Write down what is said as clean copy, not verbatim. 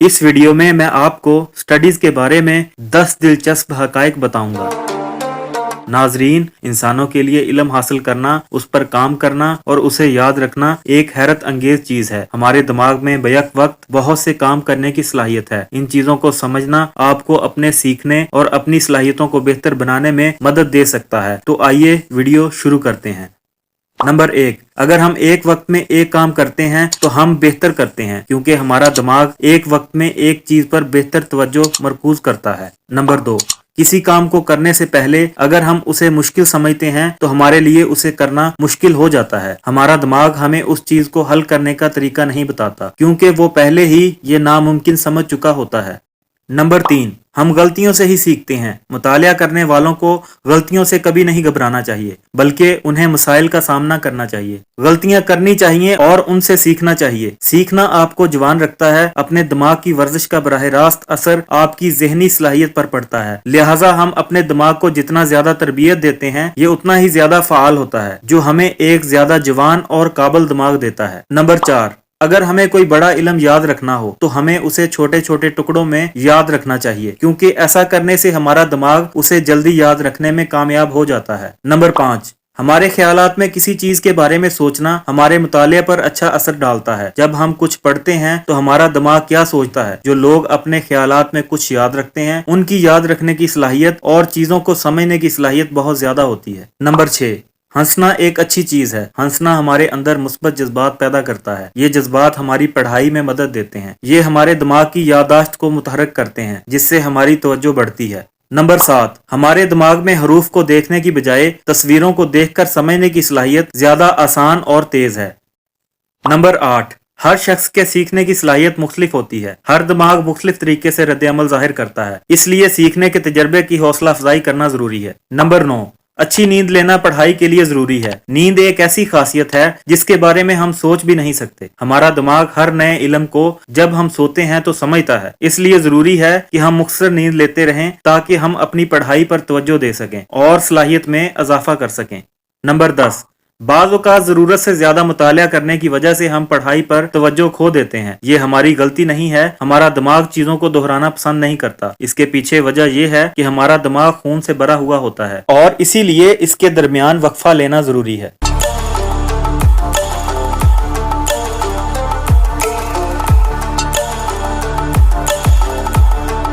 इस वीडियो में मैं आपको स्टडीज के बारे में 10 दिलचस्प हकाइक बताऊंगा। नाजरीन, इंसानों के लिए इल्म हासिल करना, उस पर काम करना और उसे याद रखना एक हैरत अंगेज चीज है। हमारे दिमाग में बैक वक्त बहुत से काम करने की सलाहियत है। इन चीजों को समझना आपको अपने सीखने और अपनी सलाहियतों को बेहतर बनाने में मदद दे सकता है। तो आइए वीडियो शुरू करते हैं। नंबर 1, अगर हम एक वक्त में एक काम करते हैं तो हम बेहतर करते हैं, क्योंकि हमारा दिमाग एक वक्त में एक चीज पर बेहतर तवज्जो मरकूज करता है। नंबर 2, किसी काम को करने से पहले अगर हम उसे मुश्किल समझते हैं तो हमारे लिए उसे करना मुश्किल हो जाता है। हमारा दिमाग हमें उस चीज को हल करने का तरीका नहीं बताता, क्योंकि वो पहले ही ये नामुमकिन समझ चुका होता है। नंबर 3, हम गलतियों से ही सीखते हैं। मुतालिया करने वालों को गलतियों से कभी नहीं घबराना चाहिए, बल्कि उन्हें मसाइल का सामना करना चाहिए। गलतियां करनी चाहिए और उनसे सीखना चाहिए। सीखना आपको जवान रखता है। अपने दिमाग की वर्जिश का बराह रास्त असर आपकी जहनी सलाहियत पर पड़ता है। लिहाजा हम अपने दिमाग को जितना ज्यादा तरबियत देते हैं, ये उतना ही ज्यादा फाल होता है, जो हमें एक ज्यादा जवान और काबिल दिमाग देता है। नंबर 4, अगर हमें कोई बड़ा इल्म याद रखना हो तो हमें उसे छोटे छोटे टुकड़ों में याद रखना चाहिए, क्योंकि ऐसा करने से हमारा दिमाग उसे जल्दी याद रखने में कामयाब हो जाता है। नंबर 5, हमारे ख्यालात में किसी चीज के बारे में सोचना हमारे मुताले पर अच्छा असर डालता है। जब हम कुछ पढ़ते हैं तो हमारा दिमाग क्या सोचता है। जो लोग अपने ख्यालात में कुछ याद रखते हैं, उनकी याद रखने की सलाहियत और चीजों को समझने की सलाहियत बहुत ज्यादा होती है। नंबर 6, हंसना एक अच्छी चीज है। हंसना हमारे अंदर मुस्बत जज्बात पैदा करता है। ये जज्बात हमारी पढ़ाई में मदद देते हैं। ये हमारे दिमाग की याददाश्त को मुतहरक करते हैं, जिससे हमारी तवज्जो बढ़ती है। नंबर 7, हमारे दिमाग में हरूफ को देखने की बजाय तस्वीरों को देखकर समझने की सलाहियत ज्यादा आसान और तेज है। नंबर 8, हर शख्स के सीखने की सलाहियत मुख्तलिफ होती है। हर दिमाग मुख्तलिफ तरीके से रद्द अमल जाहिर करता है, इसलिए सीखने के तजर्बे की हौसला अफजाई करना जरूरी है। नंबर 9, अच्छी नींद लेना पढ़ाई के लिए जरूरी है। नींद एक ऐसी खासियत है जिसके बारे में हम सोच भी नहीं सकते। हमारा दिमाग हर नए इल्म को जब हम सोते हैं तो समझता है, इसलिए जरूरी है कि हम मुख्तसर नींद लेते रहें ताकि हम अपनी पढ़ाई पर तवज्जो दे सकें और सलाहियत में इजाफा कर सकें। नंबर 10, बाज़ औक़ात जरूरत से ज्यादा मुतालिया करने की वजह से हम पढ़ाई पर तवज्जो खो देते हैं। ये हमारी गलती नहीं है। हमारा दिमाग चीजों को दोहराना पसंद नहीं करता। इसके पीछे वजह यह है कि हमारा दिमाग खून से भरा हुआ होता है और इसीलिए इसके दरमियान वक्फा लेना जरूरी है।